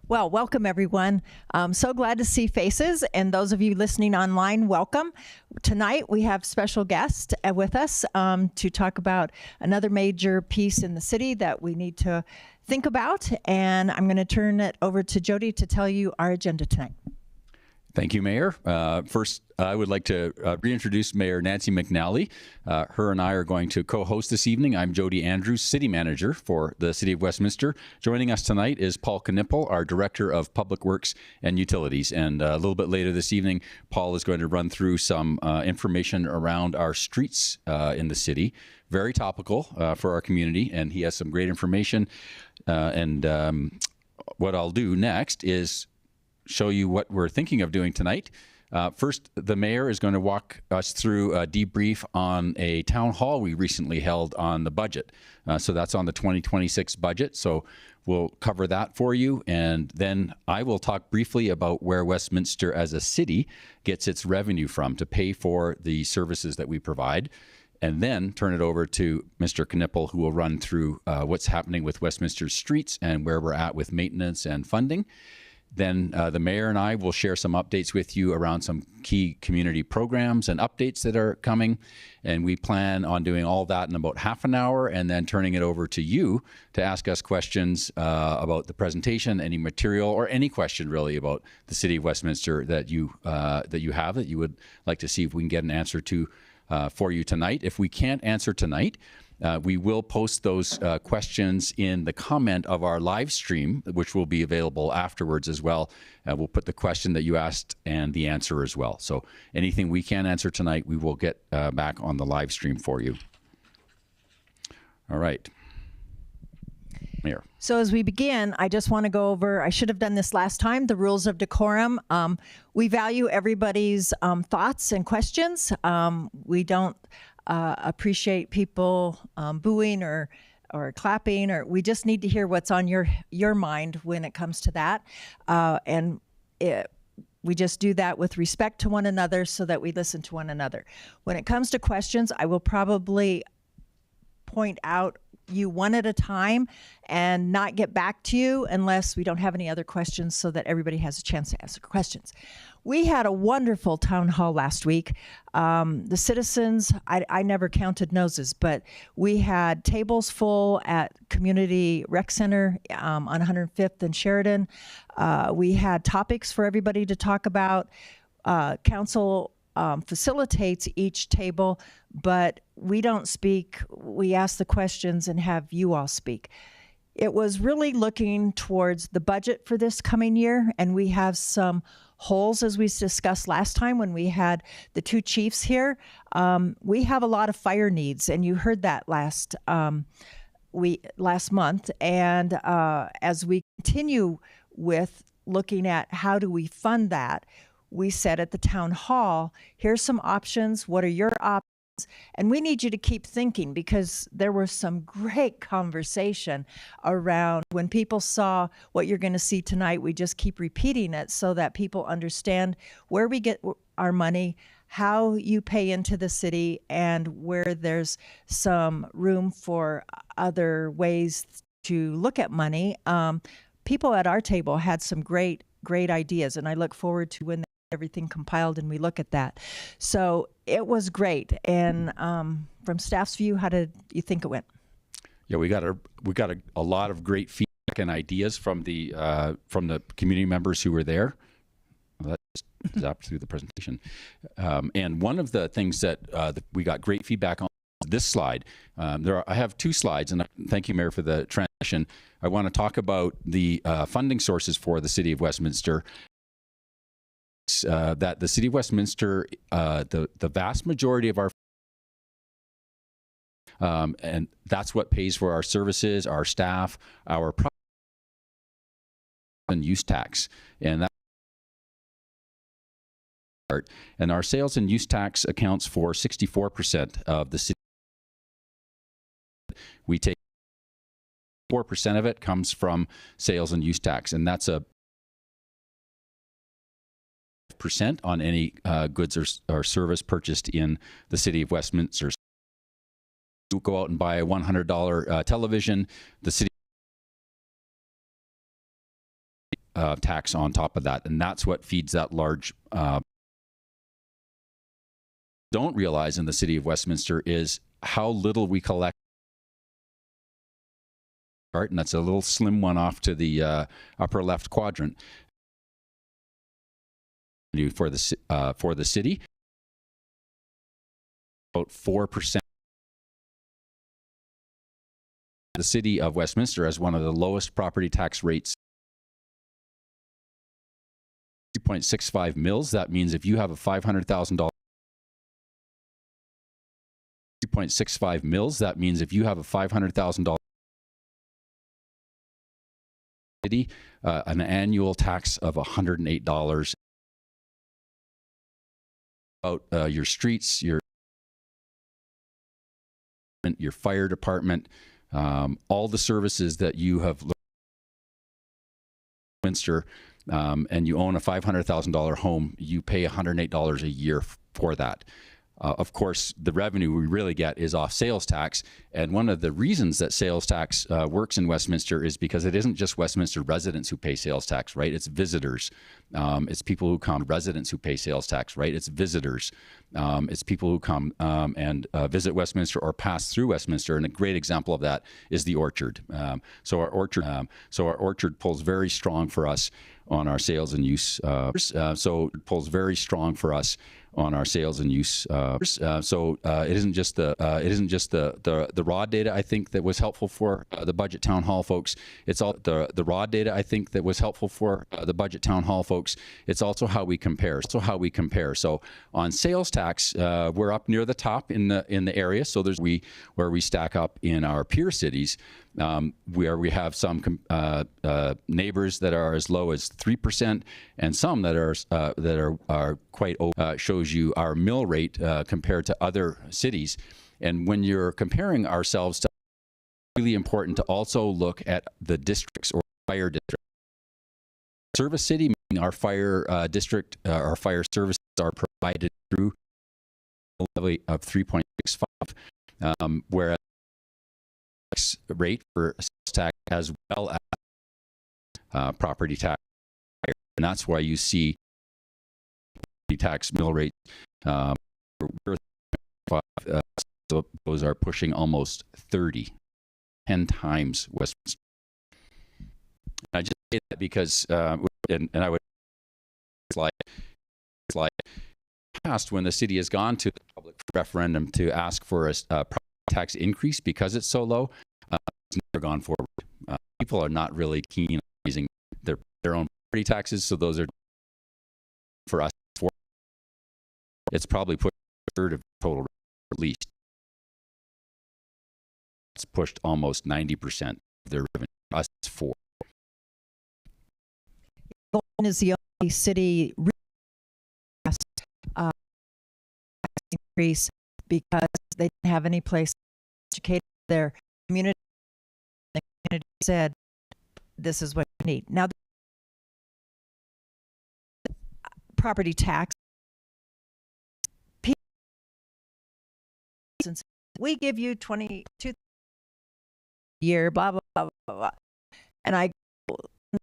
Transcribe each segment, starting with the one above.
Well, welcome everyone. So glad to see faces, and those of you listening online, welcome. Tonight we have special guests with us to talk about another major piece in the city that we need to think about, and I'm going to turn it over to Jody to tell you our agenda tonight. Thank you, Mayor. First, I would like to reintroduce Mayor Nancy McNally. Her and I are going to co-host this evening. I'm Jody Andrews, City Manager for the City of Westminster. Joining us tonight is Paul Knippel, our Director of Public Works and Utilities. And a little bit later this evening, Paul is going to run through some information around our streets in the city. Very topical for our community, and he has some great information. What I'll do next is show you what we're thinking of doing tonight. First, the mayor is going to walk us through a debrief on a town hall we recently held on the budget. So that's on the 2026 budget. So we'll cover that for you. And then I will talk briefly about where Westminster as a city gets its revenue from to pay for the services that we provide. And then turn it over to Mr. Knippel, who will run through what's happening with Westminster's streets and where we're at with maintenance and funding. Then the mayor and I will share some updates with you around some key community programs and updates that are coming. And we plan on doing all that in about half an hour and then turning it over to you to ask us questions about the presentation, any material, or any question really about the City of Westminster that you have that you would like to see if we can get an answer to for you tonight. If we can't answer tonight, we will post those questions in the comment of our live stream, which will be available afterwards as well. We'll put the question that you asked and the answer as well. So anything we can't answer tonight, we will get back on the live stream for you. All right. Mayor. So as we begin, I just want to go over, I should have done this last time, the rules of decorum. We value everybody's thoughts and questions. We don't appreciate people booing or clapping, or we just need to hear what's on your mind when it comes to that. We just do that with respect to one another so that we listen to one another. When it comes to questions, I will probably point out you one at a time and not get back to you unless we don't have any other questions, so that everybody has a chance to ask questions. We had a wonderful town hall last week. The citizens, I never counted noses, but we had tables full at Community Rec Center on 105th and Sheridan. We had topics for everybody to talk about. Council facilitates each table, but we don't speak. We ask the questions and have you all speak. It was really looking towards the budget for this coming year, and we have some holes, as we discussed last time when we had the two chiefs here. We have a lot of fire needs, and you heard that last month. And as we continue with looking at how do we fund that, we said at the town hall, here's some options. What are your options? And we need you to keep thinking, because there was some great conversation around when people saw what you're going to see tonight. We just keep repeating it so that people understand where we get our money, how you pay into the city, and where there's some room for other ways to look at money. People at our table had some great ideas, and I look forward to when everything compiled and we look at that. So it was great. And from staff's view, how did you think it went? Yeah, we got a lot of great feedback and ideas from the community members who were there. Well, that's up through the presentation. And one of the things that we got great feedback on is this slide. I have two slides, and thank you, Mayor, for the transition. I want to talk about the funding sources for the City of Westminster. That the City of Westminster, the vast majority of our and that's what pays for our services, our staff, our and use tax, and our sales and use tax accounts for 64% of the city. We take 4% of it comes from sales and use tax, and that's a % on any goods or service purchased in the City of Westminster. You go out and buy a $100 television, the city tax on top of that, and that's what feeds that large. Don't realize in the city of Westminster is how little we collect. And that's a little slim one off to the upper left quadrant for the city. About 4%. The city of Westminster has one of the lowest property tax rates. 3.65 mils. That means if you have a $500,000. 3.65 mils. That means if you have a $500,000 city, an annual tax of $108. About your streets, your fire department, all the services that you have Westminster, and you own a $500,000 home, you pay $108 a year for that. Of course, the revenue we really get is off sales tax. And one of the reasons that sales tax works in Westminster is because it isn't just Westminster residents who pay sales tax, right? It's visitors. It's people who come, residents who pay sales tax, right? It's visitors. It's people who come and visit Westminster or pass through Westminster. And a great example of that is the Orchard. So our Orchard pulls very strong for us on our sales and use. So it pulls very strong for us on our sales and use. It isn't just the raw data, I think, that was helpful for the budget town hall folks. It's all the raw data, I think, that was helpful for the budget town hall folks. It's also how we compare. So on sales tax, we're up near the top in the area. So there's where we stack up in our peer cities. Where we have some neighbors that are as low as 3%, and some that are quite shows you our mill rate compared to other cities. And when you're comparing ourselves to, it's really important to also look at the districts or fire district. Service city, meaning our fire district, our fire services are provided through a levy of 3.65, whereas rate for sales tax as well as property tax, and that's why you see tax mill rate. So those are pushing almost 10 times Westminster. I just say that because, and I would like past when the city has gone to the public referendum to ask for a property tax increase because it's so low, it's never gone forward. People are not really keen on raising their own property taxes, so those are for us. It's probably pushed a third of the total, at least. It's pushed almost 90% of their revenue. Us, it's 4. Golden is the only city increase because they didn't have any place to educate their community. The community said, "This is what you need." Now, property tax. We give you 22 a year, blah blah blah blah blah, and I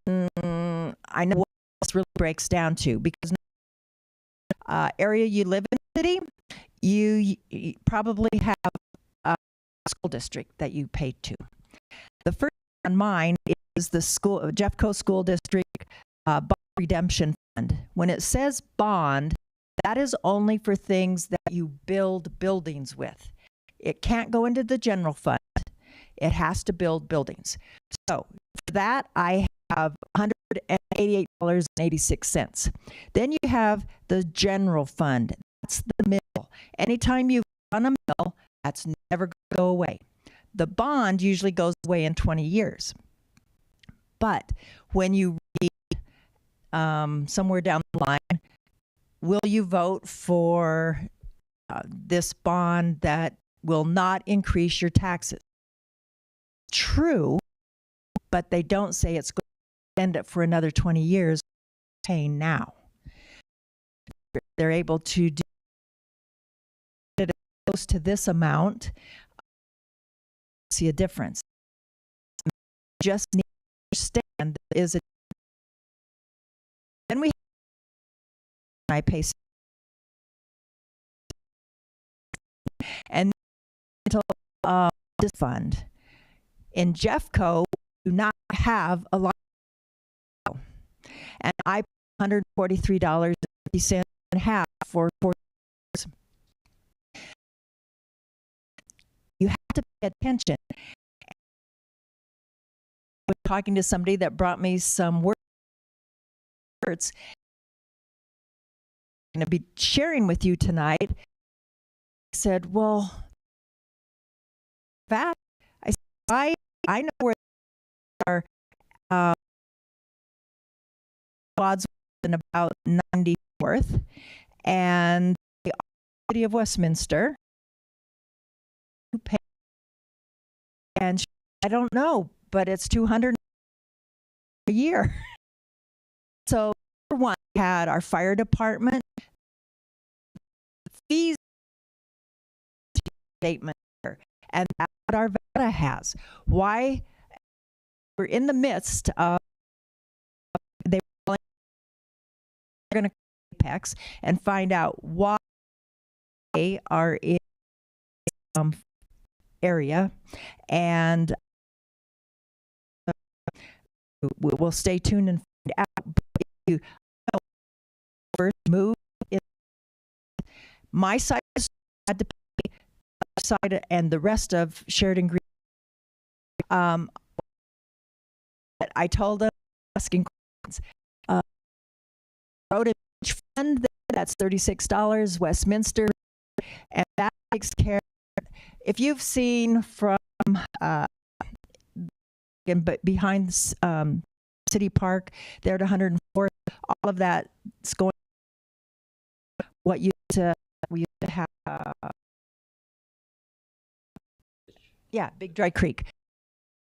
know what this really breaks down to, because area you live in, city, you probably have a school district that you pay to. The first on mine is the school, Jeffco School District bond redemption fund. When it says bond, that is only for things that you build buildings with. It can't go into the general fund. It has to build buildings. So for that, I have $188.86. Then you have the general fund. That's the mill. Anytime you run a mill, that's never going to go away. The bond usually goes away in 20 years. But when you read somewhere down the line, will you vote for this bond that will not increase your taxes? True, but they don't say it's going to extend it for another 20 years, paying now. They're able to do it close to this amount. See a difference. Just need to understand there is a Then I pay, and until this fund in Jeffco do not have a lot, and I pay $143.50 and a half for 4 years. You have to pay attention. I was talking to somebody that brought me some words I'm going to be sharing with you tonight. I said, well, that I said, I know where our odds in about 94th, and the city of Westminster, and I don't know, but it's $200 a year. So for one, we had our fire department fees statement, and that's what our VETA has. Why? We're in the midst of they're going to Apex and find out why they are in area, and we'll stay tuned and find out. But if you first move, my side had to pay side and the rest of Sheridan Green. I told them, asking questions. Road and Beach Fund, that's $36. Westminster, and that takes care. If you've seen from behind City Park there to 104th, all of that is going. What we used to have. Yeah, Big Dry Creek.